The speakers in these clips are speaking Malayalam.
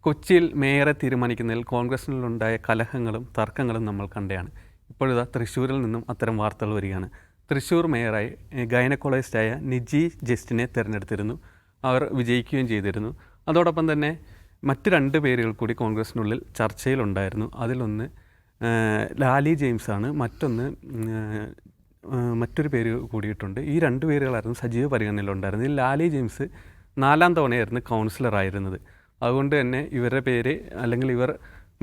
കൊച്ചിയിൽ മേയറെ തീരുമാനിക്കുന്നതിൽ കോൺഗ്രസിനുണ്ടായ കലഹങ്ങളും തർക്കങ്ങളും നമ്മൾ കണ്ടതാണ്. ഇപ്പോഴിതാ തൃശ്ശൂരിൽ നിന്നും അത്തരം വാർത്തകൾ വരികയാണ്. തൃശ്ശൂർ മേയറായി ഗൈനക്കോളജിസ്റ്റായ നിജി ജസ്റ്റിനെ തിരഞ്ഞെടുത്തിരുന്നു. അവർ വിജയിക്കുകയും ചെയ്തിരുന്നു. അതോടൊപ്പം തന്നെ മറ്റ് 2 പേരുകൾ കൂടി കോൺഗ്രസിനുള്ളിൽ ചർച്ചയിലുണ്ടായിരുന്നു. അതിലൊന്ന് ലാലി ജെയിംസാണ്, മറ്റൊരു പേര് കൂടിയിട്ടുണ്ട്. ഈ 2 പേരുകളായിരുന്നു സജീവ പരിഗണനയിലുണ്ടായിരുന്നത്. ഈ ലാലി ജെയിംസ് 4ാം തവണയായിരുന്നു കൗൺസിലറായിരുന്നത്. അതുകൊണ്ട് തന്നെ ഇവരുടെ പേര് അല്ലെങ്കിൽ ഇവർ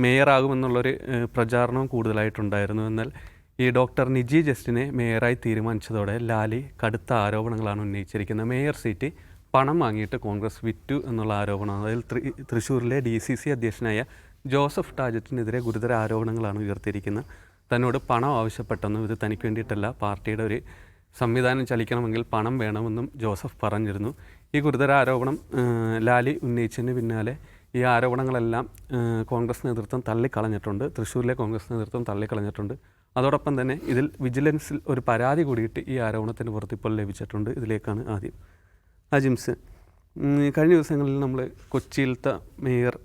മേയറാകുമെന്നുള്ളൊരു പ്രചാരണവും കൂടുതലായിട്ടുണ്ടായിരുന്നു. എന്നാൽ ഈ ഡോക്ടർ നിജി ജസ്റ്റിനെ മേയറായി തീരുമാനിച്ചതോടെ ലാലി കടുത്ത ആരോപണങ്ങളാണ് ഉന്നയിച്ചിരിക്കുന്നത്. മേയർ സീറ്റ് പണം വാങ്ങിയിട്ട് കോൺഗ്രസ് വിറ്റു എന്നുള്ള ആരോപണമാണ്. അതിൽ തൃശ്ശൂരിലെ DCC അധ്യക്ഷനായ ജോസഫ് ടാജറ്റിനെതിരെ ഗുരുതര ആരോപണങ്ങളാണ് ഉയർത്തിയിരിക്കുന്നത്. തന്നോട് പണം ആവശ്യപ്പെട്ടെന്നും ഇത് തനിക്ക് വേണ്ടിയിട്ടല്ല, പാർട്ടിയുടെ ഒരു സംവിധാനം ചലിക്കണമെങ്കിൽ പണം വേണമെന്നും ജോസഫ് പറഞ്ഞിരുന്നു. ഈ ഗുരുതര ആരോപണം ലാലി ഉന്നയിച്ചതിന് പിന്നാലെ ഈ ആരോപണങ്ങളെല്ലാം കോൺഗ്രസ് നേതൃത്വം തള്ളിക്കളഞ്ഞിട്ടുണ്ട്. തൃശ്ശൂരിലെ കോൺഗ്രസ് നേതൃത്വം തള്ളിക്കളഞ്ഞിട്ടുണ്ട്. അതോടൊപ്പം തന്നെ ഇതിൽ വിജിലൻസിൽ ഒരു പരാതി കൂടിയിട്ട് ഈ ആരോപണത്തിന് പുറത്തിപ്പോൾ ലഭിച്ചിട്ടുണ്ട്. ഇതിലേക്കാണ് ആദ്യം അജിംസ്. കഴിഞ്ഞ ദിവസങ്ങളിൽ നമ്മൾ കൊച്ചിയിലത്തെ മേയർ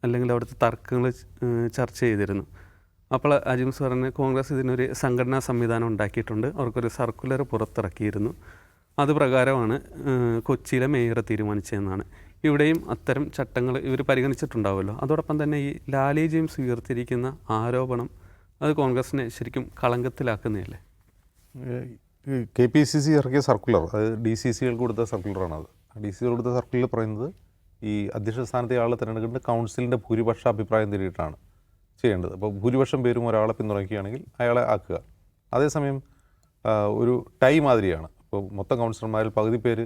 അല്ലെങ്കിൽ അവിടുത്തെ തർക്കങ്ങൾ ചർച്ച ചെയ്തിരുന്നു. അപ്പോൾ അജിംസ് പറഞ്ഞ് കോൺഗ്രസ് ഇതിനൊരു സംഘടനാ സംവിധാനം ഉണ്ടാക്കിയിട്ടുണ്ട്, അവർക്കൊരു സർക്കുലർ പുറത്തിറക്കിയിരുന്നു. അത് പ്രകാരമാണ് കൊച്ചിയിലെ മേയറെ തീരുമാനിച്ചതെന്നാണ്. ഇവിടെയും അത്തരം ചട്ടങ്ങൾ ഇവർ പരിഗണിച്ചിട്ടുണ്ടാവുമല്ലോ. അതോടൊപ്പം തന്നെ ഈ ലാലി ജെയിംസ് ഉയർത്തിയിരിക്കുന്ന ആരോപണം അത് കോൺഗ്രസിനെ ശരിക്കും കളങ്കത്തിലാക്കുന്നതല്ലേ? KPCC ഇറക്കിയ സർക്കുലർ, അത് DCCകൾക്ക് കൊടുത്ത സർക്കുലറാണത്. DCCകൾ കൊടുത്ത സർക്കുലറിൽ പറയുന്നത് ഈ അധ്യക്ഷ സ്ഥാനത്തെ ആളെ തിരഞ്ഞെടുക്കേണ്ട കൗൺസിലിൻ്റെ ഭൂരിപക്ഷ അഭിപ്രായം തേടിയിട്ടാണ് ചെയ്യേണ്ടത്. അപ്പോൾ ഭൂരിപക്ഷം പേരും ഒരാളെ പിന്തുണയ്ക്കുകയാണെങ്കിൽ അയാളെ ആക്കുക. അതേസമയം ഒരു ടൈ മാതിരിയാണ്. ഇപ്പോൾ മൊത്തം കൗൺസിലർമാരിൽ പകുതി പേര്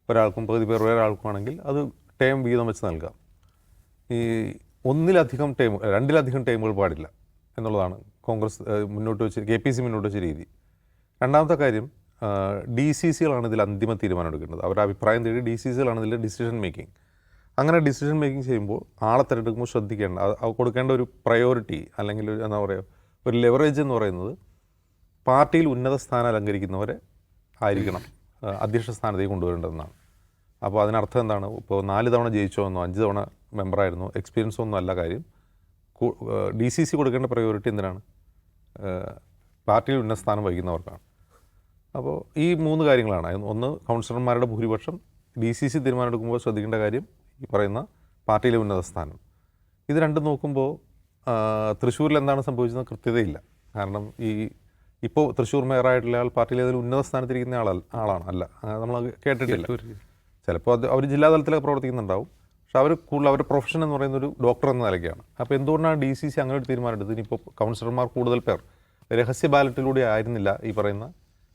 ഒരാൾക്കും പകുതി പേർ ഒരാൾക്കുമാണെങ്കിൽ അത് ടേം വീതം വെച്ച് നൽകാം. ഈ 2 ടേമുകൾ പാടില്ല എന്നുള്ളതാണ് കോൺഗ്രസ് KPC മുന്നോട്ട് വെച്ച രീതി. രണ്ടാമത്തെ കാര്യം, DCCകളാണ് ഇതിൽ അന്തിമ തീരുമാനം എടുക്കേണ്ടത്. അവരുടെ അഭിപ്രായം തേടി DCCകളാണ് ഇതിൽ ഡിസിഷൻ മേക്കിംഗ്. അങ്ങനെ ഡിസിഷൻ മേക്കിംഗ് ചെയ്യുമ്പോൾ ആളെ തിരഞ്ഞെടുക്കുമ്പോൾ ശ്രദ്ധിക്കേണ്ട, കൊടുക്കേണ്ട ഒരു പ്രയോറിറ്റി അല്ലെങ്കിൽ എന്താ പറയുക, ഒരു ലെവറേജ് എന്ന് പറയുന്നത് പാർട്ടിയിൽ ഉന്നത സ്ഥാനം അലങ്കരിക്കുന്നവരെ ആയിരിക്കണം അധ്യക്ഷ സ്ഥാനത്തേക്ക് കൊണ്ടുവരേണ്ടതെന്നാണ്. അപ്പോൾ അതിനർത്ഥം എന്താണ്? ഇപ്പോൾ 4 തവണ ജയിച്ചോ എന്നോ 5 തവണ മെമ്പറായിരുന്നോ എക്സ്പീരിയൻസോ ഒന്നും അല്ല കാര്യം. DCC കൊടുക്കേണ്ട പ്രയോറിറ്റി എന്തിനാണ്? പാർട്ടിയിൽ ഉന്നത സ്ഥാനം വഹിക്കുന്നവർക്കാണ്. അപ്പോൾ ഈ 3 കാര്യങ്ങളാണ്. ഒന്ന്, കൗൺസിലർമാരുടെ ഭൂരിപക്ഷം. DCC തീരുമാനമെടുക്കുമ്പോൾ ശ്രദ്ധിക്കേണ്ട കാര്യം ഈ പറയുന്ന പാർട്ടിയിലെ ഉന്നത സ്ഥാനം. ഇത് രണ്ടും നോക്കുമ്പോൾ തൃശ്ശൂരിൽ എന്താണ് സംഭവിച്ചത് കൃത്യതയില്ല. കാരണം ഇപ്പോൾ തൃശ്ശൂർ മേയറായിട്ടുള്ള ആൾ പാർട്ടിയിലെ ഏതൊരു ഉന്നത സ്ഥാനത്തിരിക്കുന്ന ആളാണ് അല്ല, നമ്മൾ കേട്ടിട്ടില്ല. ചിലപ്പോൾ അവർ ജില്ലാതലത്തിലൊക്കെ പ്രവർത്തിക്കുന്നുണ്ടാവും. പക്ഷെ അവർ കൂടുതൽ അവരുടെ പ്രൊഫഷൻ എന്ന് പറയുന്ന ഒരു ഡോക്ടർ എന്ന നിലയ്ക്കാണ്. അപ്പോൾ എന്തുകൊണ്ടാണ് DCC അങ്ങനെ ഒരു തീരുമാനമെടുത്തത്? ഇനിയിപ്പോൾ കൗൺസിലർമാർ കൂടുതൽ പേർ രഹസ്യ ബാലറ്റിലൂടെ ആയിരുന്നില്ല ഈ പറയുന്ന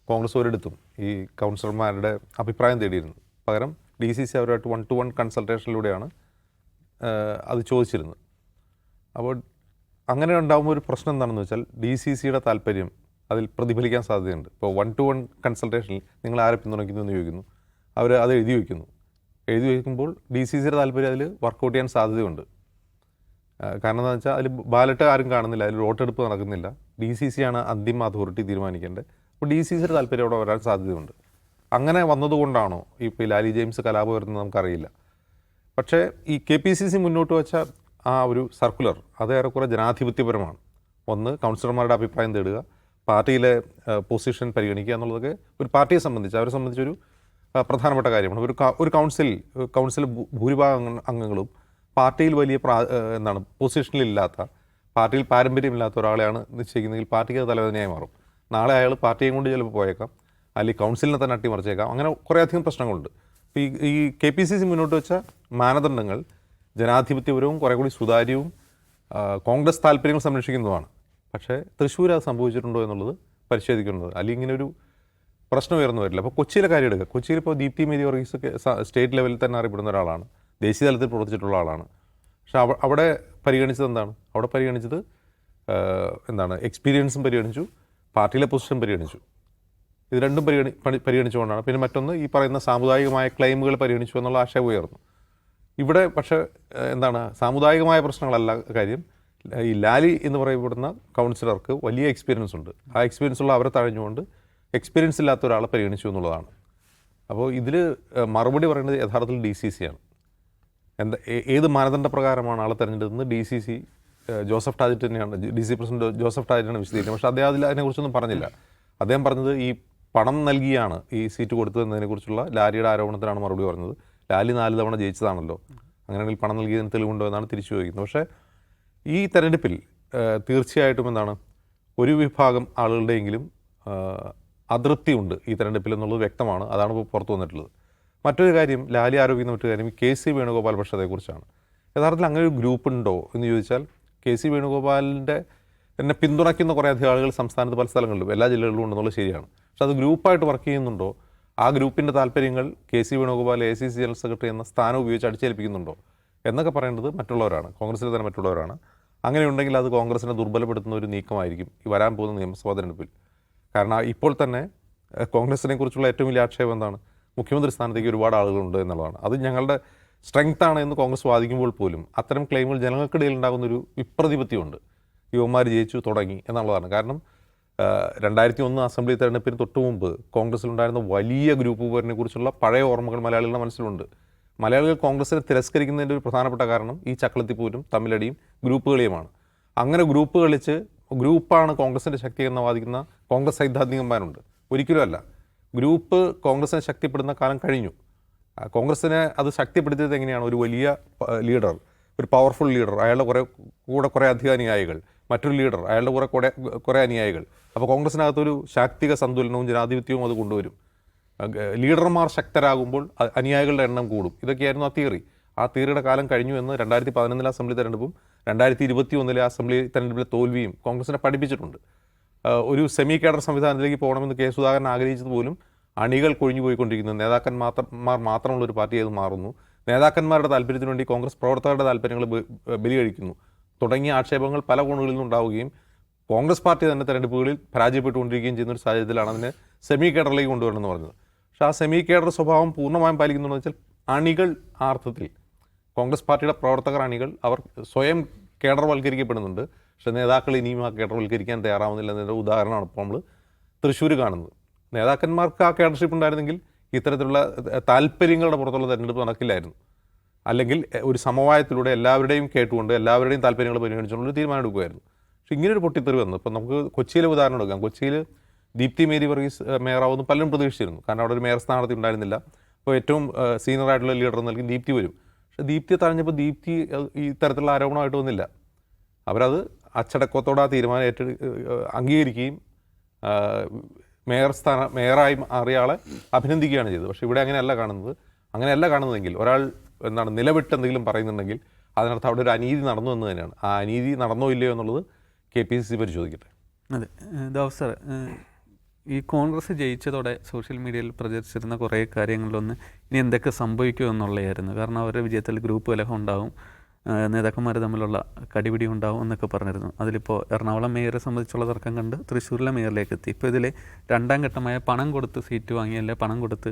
കോൺഗ്രസ് ഒരിടത്തും ഈ കൗൺസിലർമാരുടെ അഭിപ്രായം തേടിയിരുന്നത്. പകരം DCC അവരുമായിട്ട് 1-to-1 കൺസൾട്ടേഷനിലൂടെയാണ് അത് ചോദിച്ചിരുന്നത്. അപ്പോൾ അങ്ങനെ ഉണ്ടാകുമ്പോൾ ഒരു പ്രശ്നം എന്താണെന്ന് വെച്ചാൽ DCCയുടെ താല്പര്യം അതിൽ പ്രതിഫലിക്കാൻ സാധ്യതയുണ്ട്. ഇപ്പോൾ 1-to-1 കൺസൾട്ടേഷനിൽ നിങ്ങൾ ആരെ പിന്തുണയ്ക്കുന്നു എന്ന് ചോദിക്കുന്നു, അവർ അത് എഴുതി വയ്ക്കുമ്പോൾ DCCയുടെ താല്പര്യം അതിൽ വർക്കൗട്ട് ചെയ്യാൻ സാധ്യതയുണ്ട്. കാരണം എന്താണെന്ന് വെച്ചാൽ അതിൽ ബാലറ്റ് ആരും കാണുന്നില്ല, അതിൽ വോട്ടെടുപ്പ് നടക്കുന്നില്ല. DCCയാണ് അന്തിമ അതോറിറ്റി തീരുമാനിക്കേണ്ടത്. അപ്പോൾ DCCയുടെ താല്പര്യം അവിടെ വരാൻ സാധ്യതയുണ്ട്. അങ്ങനെ വന്നതുകൊണ്ടാണോ ഇപ്പോൾ ലാലി ജെയിംസ് കലാപം വരുന്നത് നമുക്കറിയില്ല. പക്ഷേ ഈ KPCC മുന്നോട്ട് വെച്ച ആ ഒരു സർക്കുലർ അത് ഏറെക്കുറെ ജനാധിപത്യപരമാണ്. ഒന്ന്, കൗൺസിലർമാരുടെ അഭിപ്രായം തേടുക, പാർട്ടിയിലെ പൊസിഷൻ പരിഗണിക്കുക എന്നുള്ളതൊക്കെ ഒരു പാർട്ടിയെ സംബന്ധിച്ച് അവരെ സംബന്ധിച്ചൊരു പ്രധാനപ്പെട്ട കാര്യമാണ്. ഒരു കൗൺസിൽ ഭൂരിഭാഗം അംഗങ്ങളും പാർട്ടിയിൽ വലിയ പൊസിഷനിലില്ലാത്ത, പാർട്ടിയിൽ പാരമ്പര്യമില്ലാത്ത ഒരാളെയാണ് നിശ്ചയിക്കുന്നതെങ്കിൽ പാർട്ടിക്ക് അത് തലവേദനയായി മാറും. നാളെ അയാൾ പാർട്ടിയെ കൊണ്ട് ചിലപ്പോൾ പോയേക്കാം, അല്ലെങ്കിൽ കൗൺസിലിനെ തന്നെ അട്ടിമറിച്ചേക്കാം. അങ്ങനെ കുറേയധികം പ്രശ്നങ്ങളുണ്ട്. ഇപ്പോൾ ഈ KPCC മുന്നോട്ട് വെച്ച മാനദണ്ഡങ്ങൾ ജനാധിപത്യപരവും കുറേ കൂടി സുതാര്യവും കോൺഗ്രസ് താല്പര്യങ്ങൾ സംരക്ഷിക്കുന്നതുമാണ്. പക്ഷേ തൃശ്ശൂർ അത് സംഭവിച്ചിട്ടുണ്ടോ എന്നുള്ളത് പരിശോധിക്കേണ്ടത്. അല്ലെങ്കിൽ ഇങ്ങനെ ഒരു പ്രശ്നം ഉയർന്നു വരില്ല. അപ്പോൾ കൊച്ചിയിലെ കാര്യം എടുക്കുക. കൊച്ചിയിൽ ഇപ്പോൾ ദീപ്തി മേരി വർഗീസ് സ്റ്റേറ്റ് ലെവലിൽ തന്നെ അറിയപ്പെടുന്ന ഒരാളാണ്, ദേശീയ തലത്തിൽ പ്രവർത്തിച്ചിട്ടുള്ള ആളാണ്. പക്ഷേ അവിടെ പരിഗണിച്ചത് എന്താണ്? അവിടെ പരിഗണിച്ചത് എക്സ്പീരിയൻസും പരിഗണിച്ചു, പാർട്ടിയിലെ പൊസിഷൻ പരിഗണിച്ചു. ഇത് രണ്ടും പരിഗണിച്ചുകൊണ്ടാണ്. പിന്നെ മറ്റൊന്ന് ഈ പറയുന്ന സാമുദായികമായ ക്ലെയിമുകൾ പരിഗണിച്ചു എന്നുള്ള ആശയം ഉയർന്നു. ഇവിടെ പക്ഷേ സാമുദായികമായ പ്രശ്നങ്ങളല്ല കാര്യം. ഈ ലാലി എന്ന് പറയപ്പെടുന്ന കൗൺസിലർക്ക് വലിയ എക്സ്പീരിയൻസ് ഉണ്ട്. ആ എക്സ്പീരിയൻസ് ഉള്ള അവരെ തഴഞ്ഞുകൊണ്ട് എക്സ്പീരിയൻസ് ഇല്ലാത്ത ഒരാളെ പരിഗണിച്ചു എന്നുള്ളതാണ്. അപ്പോൾ ഇതിൽ മറുപടി പറയുന്നത് യഥാർത്ഥത്തിൽ DCC ആണ്. ഏത് മാനദണ്ഡ പ്രകാരമാണ് ആളെ തെരഞ്ഞെടുക്കുന്നത് DCC ജോസഫ് ടാജറ്റ് തന്നെയാണ്, DC പ്രസിഡന്റ് ജോസഫ് ടാജറ്റാണ് വിശദീകരിക്കുന്നത്. പക്ഷേ അദ്ദേഹം അതിനെക്കുറിച്ചൊന്നും പറഞ്ഞില്ല. അദ്ദേഹം പറഞ്ഞത് ഈ പണം നൽകിയാണ് ഈ സീറ്റ് കൊടുത്തതെന്നതിനെക്കുറിച്ചുള്ള ലാലിയുടെ ആരോപണത്തിനാണ് മറുപടി പറഞ്ഞത്. ലാലി 4 തവണ ജയിച്ചതാണല്ലോ, അങ്ങനെയാണെങ്കിൽ പണം നൽകിയതിന് തെളിവുണ്ടോ എന്നാണ് തിരിച്ചു ചോദിക്കുന്നത്. പക്ഷേ ഈ തെരഞ്ഞെടുപ്പിൽ തീർച്ചയായിട്ടും എന്താണ്, ഒരു വിഭാഗം ആളുകളുടെയെങ്കിലും അതൃപ്തിയുണ്ട് ഈ തെരഞ്ഞെടുപ്പിൽ എന്നുള്ളത് വ്യക്തമാണ്. അതാണ് ഇപ്പോൾ പുറത്തു വന്നിട്ടുള്ളത്. മറ്റൊരു കാര്യം, ലാലി ആരോപിക്കുന്ന മറ്റൊരു കാര്യം KC വേണുഗോപാൽ പക്ഷത്തെക്കുറിച്ചാണ്. യഥാർത്ഥത്തിൽ അങ്ങനെ ഒരു ഗ്രൂപ്പ് ഉണ്ടോ എന്ന് ചോദിച്ചാൽ, KC വേണുഗോപാലിൻ്റെ എന്നെ പിന്തുണയ്ക്കുന്ന കുറേ അധികം ആളുകൾ സംസ്ഥാനത്ത് പല സ്ഥലങ്ങളിലും എല്ലാ ജില്ലകളിലും ഉണ്ടെന്നുള്ളത് ശരിയാണ്. പക്ഷെ അത് ഗ്രൂപ്പായിട്ട് വർക്ക് ചെയ്യുന്നുണ്ടോ, ആ ഗ്രൂപ്പിൻ്റെ താല്പര്യങ്ങൾ KC Venugopal ACC general secretary എന്ന സ്ഥാനം ഉപയോഗിച്ച് അടിച്ചേൽപ്പിക്കുന്നുണ്ടോ എന്നൊക്കെ പറയേണ്ടത് മറ്റുള്ളവരാണ്, കോൺഗ്രസിലെ തന്നെ മറ്റുള്ളവരാണ്. അങ്ങനെയുണ്ടെങ്കിൽ അത് കോൺഗ്രസിനെ ദുർബലപ്പെടുത്തുന്ന ഒരു നീക്കമായിരിക്കും ഈ വരാൻ പോകുന്ന നിയമസഭാ തെരഞ്ഞെടുപ്പിൽ. കാരണം ഇപ്പോൾ തന്നെ കോൺഗ്രസിനെ കുറിച്ചുള്ള ഏറ്റവും വലിയ ആക്ഷേപം എന്താണ്, മുഖ്യമന്ത്രി സ്ഥാനത്തേക്ക് ഒരുപാട് ആളുകളുണ്ട് എന്നുള്ളതാണ്. അത് ഞങ്ങളുടെ സ്ട്രെങ്ത്താണ് എന്ന് കോൺഗ്രസ് വാദിക്കുമ്പോൾ പോലും അത്തരം ക്ലെയിമുകൾ ജനങ്ങൾക്കിടയിൽ ഉണ്ടാകുന്നൊരു വിപ്രതിപത്തിയുണ്ട്. യുവന്മാർ ജയിച്ചു തുടങ്ങി എന്നുള്ളതാണ്. കാരണം 2001 അസംബ്ലി തെരഞ്ഞെടുപ്പിന് തൊട്ട് മുമ്പ് കോൺഗ്രസിലുണ്ടായിരുന്ന വലിയ ഗ്രൂപ്പ് പോരിനെ കുറിച്ചുള്ള പഴയ ഓർമ്മകൾ മലയാളികളുടെ മനസ്സിലുണ്ട്. മലയാളികൾ കോൺഗ്രസിനെ തിരസ്കരിക്കുന്നതിൻ്റെ ഒരു പ്രധാനപ്പെട്ട കാരണം ഈ ചക്കളത്തിപ്പൂരും തമ്മിലടിയും ഗ്രൂപ്പ് കളിയുമാണ്. അങ്ങനെ ഗ്രൂപ്പ് കളിച്ച് ഗ്രൂപ്പാണ് കോൺഗ്രസിൻ്റെ ശക്തി എന്ന് വാദിക്കുന്ന കോൺഗ്രസ് സൈദ്ധാന്തികന്മാരുണ്ട്. ഒരിക്കലുമല്ല. ഗ്രൂപ്പ് കോൺഗ്രസിനെ ശക്തിപ്പെടുന്ന കാലം കഴിഞ്ഞു. കോൺഗ്രസിനെ അത് ശക്തിപ്പെടുത്തിയത് എങ്ങനെയാണ്, ഒരു വലിയ ലീഡർ, ഒരു പവർഫുൾ ലീഡർ, അയാളുടെ കുറേ അധിക അനുയായികൾ, മറ്റൊരു ലീഡർ, അയാളുടെ കുറേ അനുയായികൾ. അപ്പോൾ കോൺഗ്രസിനകത്തൊരു ശാക്തിക സന്തുലനവും ജനാധിപത്യവും അത് കൊണ്ടുവരും. ലീഡർമാർ ശക്തരാകുമ്പോൾ അനുയായികളുടെ എണ്ണം കൂടും. ഇതൊക്കെയായിരുന്നു ആ തിയറി. ആ തിയറിയുടെ കാലം കഴിഞ്ഞു എന്ന് 2011 അസംബ്ലി തെരഞ്ഞെടുപ്പും 2021 അസംബ്ലി തെരഞ്ഞെടുപ്പിലെ തോൽവിയും കോൺഗ്രസിനെ പഠിപ്പിച്ചിട്ടുണ്ട്. ഒരു സെമി കേഡർ സംവിധാനത്തിലേക്ക് പോകണമെന്ന് K. സുധാകരൻ ആഗ്രഹിച്ചത് പോലും അണികൾ കൊഴിഞ്ഞു പോയിക്കൊണ്ടിരിക്കുന്നു, നേതാക്കന്മാർ മാത്രമുള്ള ഒരു പാർട്ടി അത് മാറുന്നു, നേതാക്കന്മാരുടെ താല്പര്യത്തിന് വേണ്ടി കോൺഗ്രസ് പ്രവർത്തകരുടെ താല്പര്യങ്ങൾ ബലി കഴിക്കുന്നു തുടങ്ങിയ ആക്ഷേപങ്ങൾ പല കോണുകളിൽ നിന്നുണ്ടാവുകയും കോൺഗ്രസ് പാർട്ടി തന്നെ തെരഞ്ഞെടുപ്പുകളിൽ പരാജയപ്പെട്ടുകൊണ്ടിരിക്കുകയും ചെയ്യുന്ന ഒരു സാഹചര്യത്തിലാണ് അതിനെ സെമി കേഡറിലേക്ക് കൊണ്ടുവരണമെന്ന് പറഞ്ഞത്. പക്ഷേ ആ സെമി കേഡർ സ്വഭാവം പൂർണ്ണമായും പാലിക്കുന്നുണ്ടെന്ന് വെച്ചാൽ അണികൾ ആ അർത്ഥത്തിൽ കോൺഗ്രസ് പാർട്ടിയുടെ പ്രവർത്തകർ അണികൾ അവർ സ്വയം കേഡർവൽക്കരിക്കപ്പെടുന്നുണ്ട്. പക്ഷേ നേതാക്കൾ ഇനിയും ആ കേഡർവൽക്കരിക്കാൻ തയ്യാറാവുന്നില്ല എന്നതിൻ്റെ ഉദാഹരണമാണ് ഇപ്പോൾ നമ്മൾ തൃശ്ശൂർ കാണുന്നത്. നേതാക്കന്മാർക്ക് ആ കേഡർഷിപ്പ് ഉണ്ടായിരുന്നെങ്കിൽ ഇത്തരത്തിലുള്ള താല്പര്യങ്ങളുടെ പുറത്തുള്ള തെരഞ്ഞെടുപ്പ് നടക്കില്ലായിരുന്നു. അല്ലെങ്കിൽ ഒരു സമവായത്തിലൂടെ എല്ലാവരുടെയും കേട്ടുകൊണ്ട് എല്ലാവരുടെയും താല്പര്യങ്ങൾ പരിഗണിച്ചുകൊണ്ടൊരു തീരുമാനം എടുക്കുമായിരുന്നു. പക്ഷേ ഇങ്ങനൊരു പൊട്ടിത്തെറി വന്നു. ഇപ്പോൾ നമുക്ക് കൊച്ചിയിലെ ഉദാഹരണം എടുക്കാം. കൊച്ചിയിൽ ദീപ്തി മേരി വർഗീസ് മേയറാവുമെന്ന് പലരും പ്രതീക്ഷിച്ചിരുന്നു. കാരണം അവിടെ ഒരു മേയർ സ്ഥാനത്ത് ഉണ്ടായിരുന്നില്ല. അപ്പോൾ ഏറ്റവും സീനിയർ ആയിട്ടുള്ള ലീഡർ നൽകി ദീപ്തി വരും. പക്ഷേ ദീപ്തിയെ തഴഞ്ഞപ്പോൾ ദീപ്തി ഈ തരത്തിലുള്ള ആരോപണമായിട്ട് വന്നില്ല. അവരത് അച്ചടക്കത്തോടെ ആ തീരുമാനം അംഗീകരിക്കുകയും മേയറായി മാറിയ ആളെ അഭിനന്ദിക്കുകയാണ് ചെയ്തത്. പക്ഷേ ഇവിടെ അങ്ങനെയല്ല കാണുന്നതെങ്കിൽ ഒരാൾ നിലവിട്ട് എന്തെങ്കിലും പറയുന്നുണ്ടെങ്കിൽ അതിനർത്ഥം അവിടെ ഒരു അനീതി നടന്നു എന്ന് തന്നെയാണ്. ആ അനീതി നടന്നോ ഇല്ലയോ എന്നുള്ളത് KPCC പരിശോധിക്കട്ടെ. അതെ, ദാസ് സാർ, ഈ കോൺഗ്രസ് ജയിച്ചതോടെ സോഷ്യൽ മീഡിയയിൽ പ്രചരിച്ചിരുന്ന കുറേ കാര്യങ്ങളിലൊന്ന് ഇനി എന്തൊക്കെ സംഭവിക്കുമോ എന്നുള്ളതായിരുന്നു. കാരണം അവരുടെ വിജയത്തിൽ ഗ്രൂപ്പ് കലഹം ഉണ്ടാവും, നേതാക്കന്മാർ തമ്മിലുള്ള കടിപിടി ഉണ്ടാവും എന്നൊക്കെ പറഞ്ഞിരുന്നു. അതിലിപ്പോൾ എറണാകുളം മേയറെ സംബന്ധിച്ചുള്ള തർക്കം കണ്ട് തൃശ്ശൂരിലെ മേയറിലേക്ക് എത്തി. ഇപ്പോൾ ഇതിൽ രണ്ടാം ഘട്ടമായ പണം കൊടുത്ത് സീറ്റ് വാങ്ങി, അല്ലെ പണം കൊടുത്ത്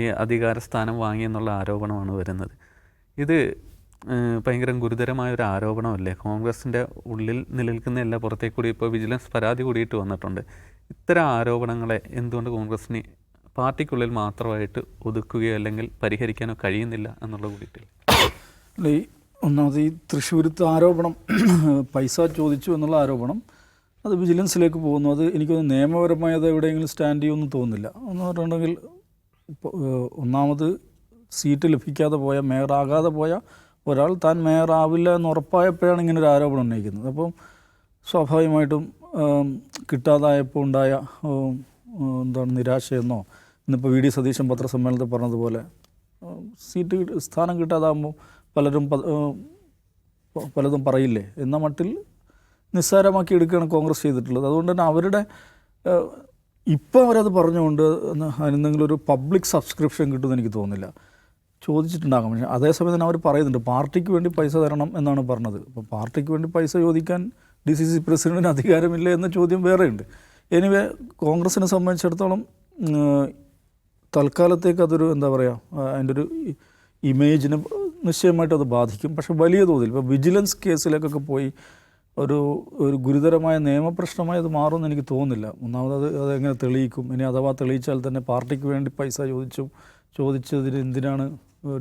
ഈ അധികാര സ്ഥാനം വാങ്ങി എന്നുള്ള ആരോപണമാണ് വരുന്നത്. ഇത് ഭയങ്കര ഗുരുതരമായ ഒരു ആരോപണമല്ലേ? കോൺഗ്രസിൻ്റെ ഉള്ളിൽ നിലനിൽക്കുന്നതല്ല, പുറത്തേക്ക് കൂടി ഇപ്പോൾ വിജിലൻസ് പരാതി കൂടിയിട്ട് വന്നിട്ടുണ്ട്. ഇത്തരം ആരോപണങ്ങളെ എന്തുകൊണ്ട് കോൺഗ്രസിന് പാർട്ടിക്കുള്ളിൽ മാത്രമായിട്ട് ഒതുക്കുകയോ അല്ലെങ്കിൽ പരിഹരിക്കാനോ കഴിയുന്നില്ല എന്നുള്ളത് കൂടിയിട്ടില്ല? അല്ല, ഈ ഒന്നാമത് ഈ തൃശ്ശൂരത്തെ ആരോപണം, പൈസ ചോദിച്ചു എന്നുള്ള ആരോപണം, അത് വിജിലൻസിലേക്ക് പോകുന്നു. അത് എനിക്കൊന്ന് നിയമപരമായി അത് എവിടെയെങ്കിലും സ്റ്റാൻഡ് ചെയ്യുമെന്ന് തോന്നുന്നില്ല. എന്ന് പറഞ്ഞിട്ടുണ്ടെങ്കിൽ ഒന്നാമത് സീറ്റ് ലഭിക്കാതെ പോയ, മേയറാകാതെ പോയ ഒരാൾ താൻ മേയറാവില്ല എന്ന് ഉറപ്പായപ്പോഴാണ് ഇങ്ങനൊരു ആരോപണം ഉന്നയിക്കുന്നത്. അപ്പം സ്വാഭാവികമായിട്ടും കിട്ടാതായപ്പോൾ ഉണ്ടായ നിരാശയെന്നോ, ഇന്നിപ്പോൾ VD സതീശൻ പത്രസമ്മേളനത്തിൽ പറഞ്ഞതുപോലെ സ്ഥാനം കിട്ടാതാകുമ്പോൾ പലതും പറയില്ലേ എന്ന മട്ടിൽ നിസ്സാരമാക്കി എടുക്കുകയാണ് കോൺഗ്രസ് ചെയ്തിട്ടുള്ളത്. അതുകൊണ്ട് തന്നെ അവരുടെ ഇപ്പോൾ അവരത് പറഞ്ഞുകൊണ്ട് അതിനെന്തെങ്കിലും ഒരു പബ്ലിക് സബ്സ്ക്രിപ്ഷൻ കിട്ടുമെന്ന് എനിക്ക് തോന്നുന്നില്ല. ചോദിച്ചിട്ടുണ്ടാകും. പക്ഷേ അതേസമയം തന്നെ അവർ പറയുന്നുണ്ട് പാർട്ടിക്ക് വേണ്ടി പൈസ തരണം എന്നാണ് പറഞ്ഞത്. അപ്പോൾ പാർട്ടിക്ക് വേണ്ടി പൈസ ചോദിക്കാൻ DCC പ്രസിഡന്റിന് അധികാരമില്ല എന്ന ചോദ്യം വേറെയുണ്ട്. എനിവേ, കോൺഗ്രസിനെ സംബന്ധിച്ചിടത്തോളം തൽക്കാലത്തേക്ക് അതൊരു അതിൻ്റെ ഒരു ഇമേജിന് നിശ്ചയമായിട്ട് അത് ബാധിക്കും. പക്ഷേ വലിയ തോതിൽ ഇപ്പോൾ വിജിലൻസ് കേസിലേക്കൊക്കെ പോയി ഒരു ഗുരുതരമായ നിയമപ്രശ്നമായി അത് മാറുമെന്ന് എനിക്ക് തോന്നുന്നില്ല. ഒന്നാമത് അതെങ്ങനെ തെളിയിക്കും? ഇനി അഥവാ തെളിയിച്ചാൽ തന്നെ പാർട്ടിക്ക് വേണ്ടി പൈസ ചോദിച്ചതിന് എന്തിനാണ്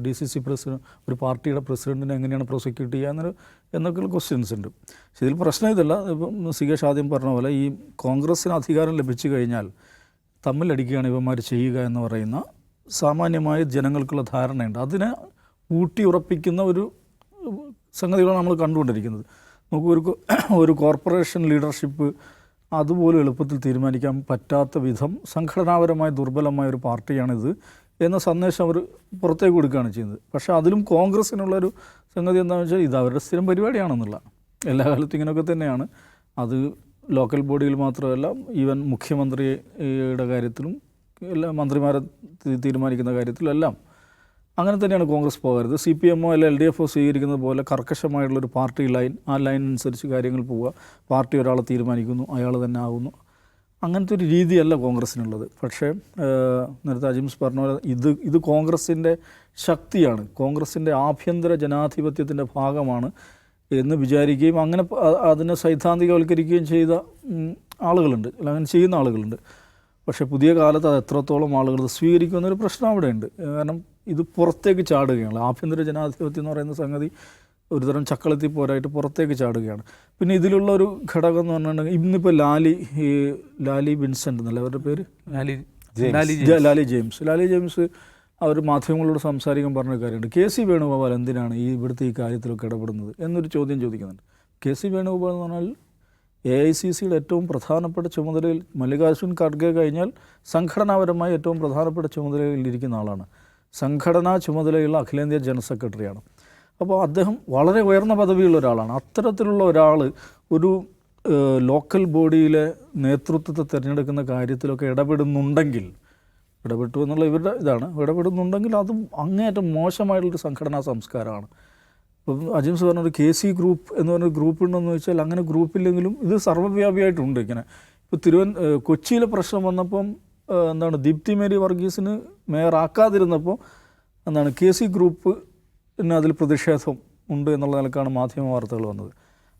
DCC പ്രസിഡന്റ്, ഒരു പാർട്ടിയുടെ പ്രസിഡന്റിനെ എങ്ങനെയാണ് പ്രോസിക്യൂട്ട് ചെയ്യുക എന്നൊക്കെയുള്ള ക്വസ്റ്റ്യൻസ് ഉണ്ട്. പക്ഷേ ഇതിൽ പ്രശ്നം ഇതല്ല. ഇപ്പം സികേഷ് ആദ്യം പറഞ്ഞ പോലെ ഈ കോൺഗ്രസ്സിന് അധികാരം ലഭിച്ചു കഴിഞ്ഞാൽ തമ്മിലടിക്കുകയാണ് ഇവന്മാർ ചെയ്യുക എന്ന് പറയുന്ന സാമാന്യമായ ജനങ്ങൾക്കുള്ള ധാരണയുണ്ട്. അതിനെ ഊട്ടി ഉറപ്പിക്കുന്ന ഒരു സംഗതികളാണ് നമ്മൾ കണ്ടുകൊണ്ടിരിക്കുന്നത്. നമുക്ക് ഒരു കോർപ്പറേഷൻ ലീഡർഷിപ്പ് അതുപോലും എളുപ്പത്തിൽ തീരുമാനിക്കാൻ പറ്റാത്ത വിധം സംഘടനാപരമായി ദുർബലമായ ഒരു പാർട്ടിയാണിത് എന്ന സന്ദേശം അവർ പുറത്തേക്ക് കൊടുക്കുകയാണ് ചെയ്യുന്നത്. പക്ഷേ അതിലും കോൺഗ്രസ്സിനുള്ളൊരു സംഗതി എന്താണെന്ന് വെച്ചാൽ ഇത് അവരുടെ സ്ഥിരം പരിപാടിയാണെന്നുള്ള, എല്ലാ കാലത്തും ഇങ്ങനെയൊക്കെ തന്നെയാണ്. അത് ലോക്കൽ ബോഡിയിൽ മാത്രമല്ല, ഈവൻ മുഖ്യമന്ത്രിയുടെ കാര്യത്തിലും എല്ലാ മന്ത്രിമാരെ തീരുമാനിക്കുന്ന കാര്യത്തിലും എല്ലാം അങ്ങനെ തന്നെയാണ് കോൺഗ്രസ് പോകരുത്. CPM അല്ല LDF സ്വീകരിക്കുന്നത് പോലെ കർക്കശമായിട്ടുള്ളൊരു പാർട്ടി ലൈൻ, ആ ലൈൻ അനുസരിച്ച് കാര്യങ്ങൾ പോവുക. പാർട്ടി ഒരാളെ തീരുമാനിക്കുന്നു, അയാൾ തന്നെ ആവുന്നു. അങ്ങനത്തെ ഒരു രീതിയല്ല കോൺഗ്രസ്സിനുള്ളത്. പക്ഷേ നേരത്തെ അജിംസ് പറഞ്ഞ പോലെ ഇത് കോൺഗ്രസിൻ്റെ ശക്തിയാണ്, കോൺഗ്രസിൻ്റെ ആഭ്യന്തര ജനാധിപത്യത്തിൻ്റെ ഭാഗമാണ് എന്ന് വിചാരിക്കുകയും അങ്ങനെ അതിനെ സൈദ്ധാന്തികവൽക്കരിക്കുകയും ചെയ്ത ആളുകളുണ്ട്, അങ്ങനെ ചെയ്യുന്ന ആളുകളുണ്ട്. പക്ഷേ പുതിയ കാലത്ത് അത് എത്രത്തോളം ആളുകൾ സ്വീകരിക്കുമെന്നൊരു പ്രശ്നം അവിടെയുണ്ട്. കാരണം ഇത് പുറത്തേക്ക് ചാടുകയാണ്. ആഭ്യന്തര ജനാധിപത്യം എന്ന് പറയുന്ന സംഗതി ഒരുതരം ചക്കളത്തി പോരായിട്ട് പുറത്തേക്ക് ചാടുകയാണ്. പിന്നെ ഇതിലുള്ള ഒരു ഘടകം എന്ന് പറഞ്ഞിട്ടുണ്ടെങ്കിൽ ഇന്നിപ്പോൾ ലാലി വിൻസെൻ്റ് എന്നല്ല അവരുടെ പേര്, ലാലി ജെയിംസ് അവർ മാധ്യമങ്ങളോട് സംസാരിക്കാൻ പറഞ്ഞ കാര്യമുണ്ട്. KC വേണുഗോപാൽ എന്തിനാണ് ഇവിടുത്തെ ഈ കാര്യത്തിലൊക്കെ ഇടപെടുന്നത് എന്നൊരു ചോദ്യം ചോദിക്കുന്നുണ്ട്. KC വേണുഗോപാൽ എന്ന് പറഞ്ഞാൽ AICCയുടെ ഏറ്റവും പ്രധാനപ്പെട്ട ചുമതലയിൽ, മല്ലികാർജുൻ ഖാർഗെ കഴിഞ്ഞാൽ സംഘടനാപരമായി ഏറ്റവും പ്രധാനപ്പെട്ട ചുമതലയിൽ ഇരിക്കുന്ന ആളാണ്. സംഘടനാ ചുമതലയുള്ള അഖിലേന്ത്യാ ജനറൽ സെക്രട്ടറിയാണ്. അപ്പോൾ അദ്ദേഹം വളരെ ഉയർന്ന പദവിയുള്ള ഒരാളാണ്. അത്തരത്തിലുള്ള ഒരാൾ ഒരു ലോക്കൽ ബോഡിയിലെ നേതൃത്വത്തെ തിരഞ്ഞെടുക്കുന്ന കാര്യത്തിലൊക്കെ ഇടപെട്ടു എന്നുള്ള ഇവരുടെ ഇടപെടുന്നുണ്ടെങ്കിൽ അതും അങ്ങേയറ്റം മോശമായിട്ടുള്ളൊരു സംഘടനാ സംസ്കാരമാണ്. ഇപ്പം അജിംസ് പറഞ്ഞൊരു KC ഗ്രൂപ്പ് എന്ന് പറഞ്ഞൊരു ഗ്രൂപ്പ് ഉണ്ടെന്ന് വെച്ചാൽ അങ്ങനെ ഗ്രൂപ്പില്ലെങ്കിലും ഇത് സർവ്വവ്യാപിയായിട്ടുണ്ട്. ഇങ്ങനെ ഇപ്പോൾ കൊച്ചിയിലെ പ്രശ്നം വന്നപ്പം ദീപ്തി മേരി വർഗീസിന് മേയറാക്കാതിരുന്നപ്പോൾ KC ഗ്രൂപ്പിന് അതിൽ പ്രതിഷേധം ഉണ്ട് എന്നുള്ള നിലക്കാണ് മാധ്യമ വാർത്തകൾ വന്നത്.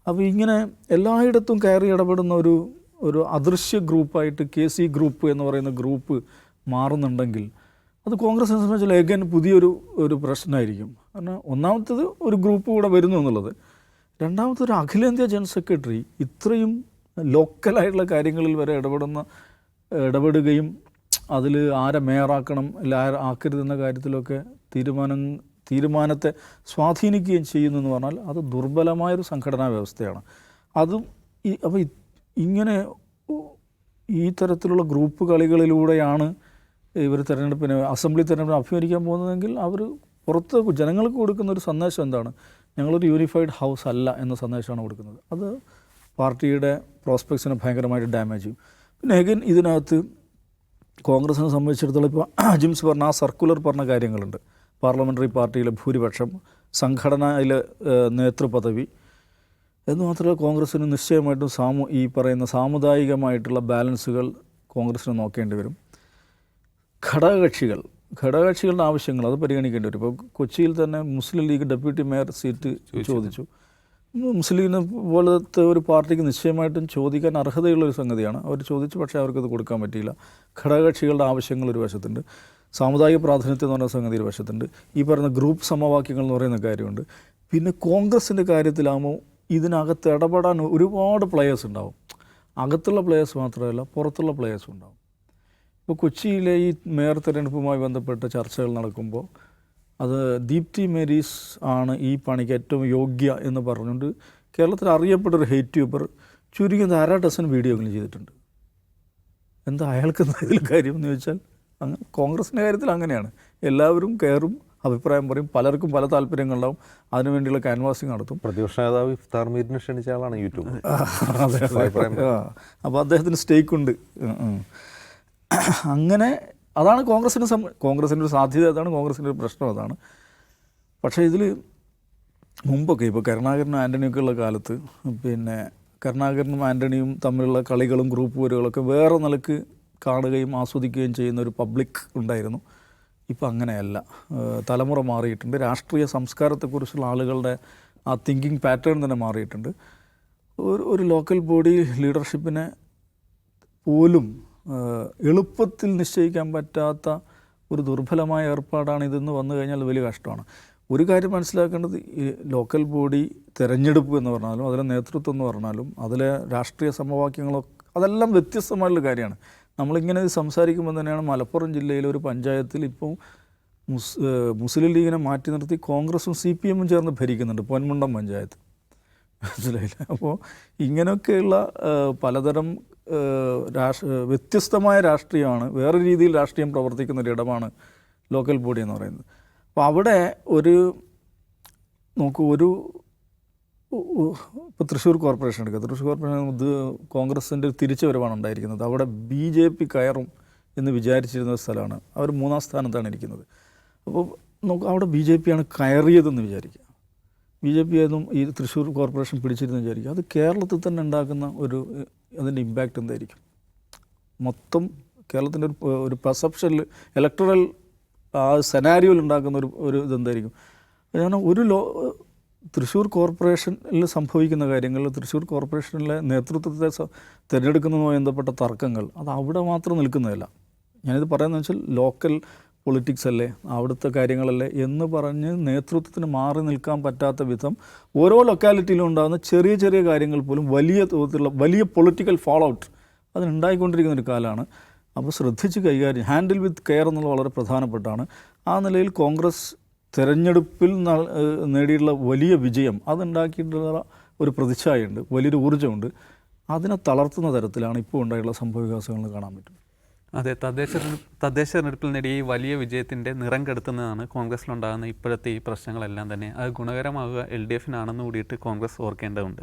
അപ്പോൾ ഇങ്ങനെ എല്ലായിടത്തും കയറി ഇടപെടുന്ന ഒരു അദൃശ്യ ഗ്രൂപ്പായിട്ട് KC ഗ്രൂപ്പ് എന്ന് പറയുന്ന ഗ്രൂപ്പ് മാറുന്നുണ്ടെങ്കിൽ അത് കോൺഗ്രസിനെ സംബന്ധിച്ചാൽ എഗൈൻ പുതിയൊരു പ്രശ്നമായിരിക്കും. കാരണം ഒന്നാമത്തേത് ഒരു ഗ്രൂപ്പ് കൂടെ വരുന്നു എന്നുള്ളത്, രണ്ടാമത്തെ ഒരു അഖിലേന്ത്യാ ജനറൽ സെക്രട്ടറി ഇത്രയും ലോക്കലായിട്ടുള്ള കാര്യങ്ങളിൽ വരെ ഇടപെടുകയും അതിൽ ആരെ മേയറാക്കണം അല്ല ആക്കരുതെന്ന കാര്യത്തിലൊക്കെ തീരുമാനത്തെ സ്വാധീനിക്കുകയും ചെയ്യുന്നു എന്ന് പറഞ്ഞാൽ അത് ദുർബലമായൊരു സംഘടനാ വ്യവസ്ഥയാണ്. അപ്പോൾ ഇങ്ങനെ ഈ തരത്തിലുള്ള ഗ്രൂപ്പ് കളികളിലൂടെയാണ് ഇവർ അസംബ്ലി തെരഞ്ഞെടുപ്പിന് അഭിമുഖീകരിക്കാൻ പോകുന്നതെങ്കിൽ അവർ പുറത്ത് ജനങ്ങൾക്ക് കൊടുക്കുന്ന ഒരു സന്ദേശം എന്താണ്? ഞങ്ങളൊരു യൂണിഫൈഡ് ഹൗസ് അല്ല എന്ന സന്ദേശമാണ് കൊടുക്കുന്നത്. അത് പാർട്ടിയുടെ പ്രോസ്പെക്ട്സിനെ ഭയങ്കരമായിട്ട് ഡാമേജ് ചെയ്യും. പിന്നെ എഗൈൻ ഇതിനകത്ത് കോൺഗ്രസിനെ സംബന്ധിച്ചിടത്തോളം ഇപ്പോൾ അജിംസ് പറഞ്ഞ ആ സർക്കുലർ പറഞ്ഞ കാര്യങ്ങളുണ്ട്. പാർലമെൻ്ററി പാർട്ടിയിലെ ഭൂരിപക്ഷം, സംഘടനയിലെ നേതൃപദവി എന്ന് മാത്രമല്ല കോൺഗ്രസ്സിന് നിശ്ചയമായിട്ടും ഈ പറയുന്ന സാമുദായികമായിട്ടുള്ള ബാലൻസുകൾ കോൺഗ്രസ്സിന് നോക്കേണ്ടി വരും. ഘടകകക്ഷികളുടെ ആവശ്യങ്ങൾ അത് പരിഗണിക്കേണ്ടി വരും. ഇപ്പോൾ കൊച്ചിയിൽ തന്നെ മുസ്ലിം ലീഗ് ഡെപ്യൂട്ടി മേയർ സീറ്റ് ചോദിച്ചു. മുസ്ലിം ലീഗിനെ പോലത്തെ ഒരു പാർട്ടിക്ക് നിശ്ചയമായിട്ടും ചോദിക്കാൻ അർഹതയുള്ളൊരു സംഗതിയാണ്. അവർ ചോദിച്ചു, പക്ഷേ അവർക്കത് കൊടുക്കാൻ പറ്റിയില്ല. ഘടകകക്ഷികളുടെ ആവശ്യങ്ങൾ ഒരു വശത്തുണ്ട്, സാമുദായിക പ്രാതിനിധ്യം എന്ന് പറയുന്ന സംഗതി ഒരു വശത്തുണ്ട്, ഈ പറയുന്ന ഗ്രൂപ്പ് സമവാക്യങ്ങൾ എന്ന് പറയുന്ന കാര്യമുണ്ട്. പിന്നെ കോൺഗ്രസിൻ്റെ കാര്യത്തിലാകുമ്പോൾ ഇതിനകത്ത് ഇടപെടാൻ ഒരുപാട് പ്ലെയേഴ്സ് ഉണ്ടാവും. അകത്തുള്ള പ്ലെയേഴ്സ് മാത്രമല്ല പുറത്തുള്ള പ്ലെയേഴ്സും ഉണ്ടാവും. ഇപ്പോൾ കൊച്ചിയിലെ ഈ മേയർ തിരഞ്ഞെടുപ്പുമായി ബന്ധപ്പെട്ട ചർച്ചകൾ നടക്കുമ്പോൾ അത് ദീപ്തി മേരീസ് ആണ് ഈ പണിക്ക് ഏറ്റവും യോഗ്യ എന്ന് പറഞ്ഞുകൊണ്ട് കേരളത്തിൽ അറിയപ്പെട്ടൊരു ഹെയ്റ്റ് ട്യൂബർ ചുരുങ്ങിയത് 1/2 ഡസൻ വീഡിയോകൾ ചെയ്തിട്ടുണ്ട്. എന്താ അയാൾക്ക് ഇതിൽ കാര്യം എന്ന് ചോദിച്ചാൽ അങ്ങനെ കോൺഗ്രസിൻ്റെ കാര്യത്തിൽ അങ്ങനെയാണ്. എല്ലാവരും കയറും, അഭിപ്രായം പറയും, പലർക്കും പല താല്പര്യങ്ങളുണ്ടാവും, അതിനുവേണ്ടിയുള്ള ക്യാൻവാസിങ് നടത്തും. പ്രതിപക്ഷ നേതാവ് ഇഫ്താർ മീറ്റിന് ക്ഷണിച്ച ആളാണ് യൂട്യൂബ്. അപ്പോൾ അദ്ദേഹത്തിന് സ്റ്റേക്കുണ്ട്. അങ്ങനെ അതാണ് കോൺഗ്രസിൻ്റെ ഒരു സാധ്യത, അതാണ് കോൺഗ്രസിൻ്റെ ഒരു പ്രശ്നം, അതാണ്. പക്ഷേ ഇതിൽ മുമ്പൊക്കെ ഇപ്പോൾ കരുണാകരനും ആൻ്റണിയൊക്കെ ഉള്ള കാലത്ത് പിന്നെ കരുണാകരനും ആൻ്റണിയും തമ്മിലുള്ള കളികളും ഗ്രൂപ്പ് വരകളൊക്കെ വേറെ നിലക്ക് കാണുകയും ആസ്വദിക്കുകയും ചെയ്യുന്ന ഒരു പബ്ലിക് ഉണ്ടായിരുന്നു. ഇപ്പം അങ്ങനെയല്ല. തലമുറ മാറിയിട്ടുണ്ട്. രാഷ്ട്രീയ സംസ്കാരത്തെക്കുറിച്ചുള്ള ആളുകളുടെ ആ തിങ്കിങ് പാറ്റേൺ തന്നെ മാറിയിട്ടുണ്ട്. ഒരു ലോക്കൽ ബോഡി ലീഡർഷിപ്പിനെ പോലും എളുപ്പത്തിൽ നിശ്ചയിക്കാൻ പറ്റാത്ത ഒരു ദുർബലമായ ഏർപ്പാടാണ് ഇതെന്ന് വന്നു കഴിഞ്ഞാൽ അത് വലിയ കഷ്ടമാണ്. ഒരു കാര്യം മനസ്സിലാക്കേണ്ടത്, ഈ ലോക്കൽ ബോഡി തിരഞ്ഞെടുപ്പ് എന്ന് പറഞ്ഞാലും അതിലെ നേതൃത്വം എന്ന് പറഞ്ഞാലും അതിലെ രാഷ്ട്രീയ സമവാക്യങ്ങളൊക്കെ അതെല്ലാം വ്യത്യസ്തമായിട്ടുള്ള കാര്യമാണ്. നമ്മളിങ്ങനെ സംസാരിക്കുമ്പോൾ തന്നെയാണ് മലപ്പുറം ജില്ലയിലെ ഒരു പഞ്ചായത്തിൽ ഇപ്പോൾ മുസ്ലിം ലീഗിനെ മാറ്റി നിർത്തി കോൺഗ്രസും CPM-ഉം ചേർന്ന് ഭരിക്കുന്നുണ്ട്, പൊന്മുണ്ടം പഞ്ചായത്ത്. മനസ്സിലായില്ല? അപ്പോൾ ഇങ്ങനെയൊക്കെയുള്ള പലതരം വ്യത്യസ്തമായ രാഷ്ട്രീയമാണ്, വേറെ രീതിയിൽ രാഷ്ട്രീയം പ്രവർത്തിക്കുന്ന ഒരിടമാണ് ലോക്കൽ ബോഡി എന്ന് പറയുന്നത്. അപ്പോൾ അവിടെ ഇപ്പോൾ തൃശ്ശൂർ കോർപ്പറേഷൻ എടുക്കുക. തൃശ്ശൂർ കോർപ്പറേഷൻ കോൺഗ്രസിൻ്റെ ഒരു തിരിച്ചുവരവാണ് ഉണ്ടായിരിക്കുന്നത്. അവിടെ BJP കയറും എന്ന് വിചാരിച്ചിരുന്ന സ്ഥലമാണ്. അവർ 3-ാം സ്ഥാനത്താണ് ഇരിക്കുന്നത്. അപ്പോൾ അവിടെ BJP ആണ് കയറിയതെന്ന് വിചാരിക്കുക. BJP ആയിരുന്നു ഈ തൃശ്ശൂർ കോർപ്പറേഷൻ പിടിച്ചിരുന്നു വിചാരിക്കുക. അത് കേരളത്തിൽ തന്നെ ഉണ്ടാക്കുന്ന അതിൻ്റെ ഇമ്പാക്റ്റ് എന്തായിരിക്കും? മൊത്തം കേരളത്തിൻ്റെ ഒരു പെർസെപ്ഷനിൽ ഇലക്ടറൽ സെനാരിയോയിൽ ഉണ്ടാക്കുന്ന ഒരു ഇതെന്തായിരിക്കും? കാരണം തൃശ്ശൂർ കോർപ്പറേഷനിൽ സംഭവിക്കുന്ന കാര്യങ്ങൾ, തൃശ്ശൂർ കോർപ്പറേഷനിലെ നേതൃത്വത്തെ തിരഞ്ഞെടുക്കുന്നതുമായി ബന്ധപ്പെട്ട തർക്കങ്ങൾ അത് അവിടെ മാത്രം നിൽക്കുന്നതല്ല. ഞാനിത് പറയുന്നത് വെച്ചാൽ ലോക്കൽ പൊളിറ്റിക്സ് അല്ലേ, അവിടുത്തെ കാര്യങ്ങളല്ലേ എന്ന് പറഞ്ഞ് നേതൃത്വത്തിന് മാറി നിൽക്കാൻ പറ്റാത്ത വിധം ഓരോ ലൊക്കാലിറ്റിയിലും ഉണ്ടാകുന്ന ചെറിയ ചെറിയ കാര്യങ്ങൾ പോലും വലിയ തോതിലുള്ള വലിയ പൊളിറ്റിക്കൽ ഫോളോ ഔട്ട് അതിനുണ്ടായിക്കൊണ്ടിരിക്കുന്ന ഒരു കാലമാണ്. അപ്പോൾ ശ്രദ്ധിച്ച് കൈകാര്യം, ഹാൻഡിൽ വിത്ത് കെയർ എന്നുള്ളത് വളരെ പ്രധാനപ്പെട്ടാണ്. ആ നിലയിൽ കോൺഗ്രസ് തിരഞ്ഞെടുപ്പിൽ നേടിയിട്ടുള്ള വലിയ വിജയം അതുണ്ടാക്കിയിട്ടുള്ള ഒരു പ്രതിച്ഛായയുണ്ട്, വലിയൊരു ഊർജ്ജമുണ്ട്. അതിനെ തളർത്തുന്ന തരത്തിലാണ് ഇപ്പോൾ ഉണ്ടായിട്ടുള്ള സംഭവവികാസങ്ങൾ കാണാൻ പറ്റും. അതെ, തദ്ദേശ തെരഞ്ഞെടുപ്പിൽ നേടിയ ഈ വലിയ വിജയത്തിൻ്റെ നിറം കെടുത്തുന്നതാണ് കോൺഗ്രസ്സിലുണ്ടാകുന്ന ഇപ്പോഴത്തെ ഈ പ്രശ്നങ്ങളെല്ലാം തന്നെ. അത് ഗുണകരമാവുക LDF-നാണെന്ന് കൂടിയിട്ട് കോൺഗ്രസ് ഓർക്കേണ്ടതുണ്ട്.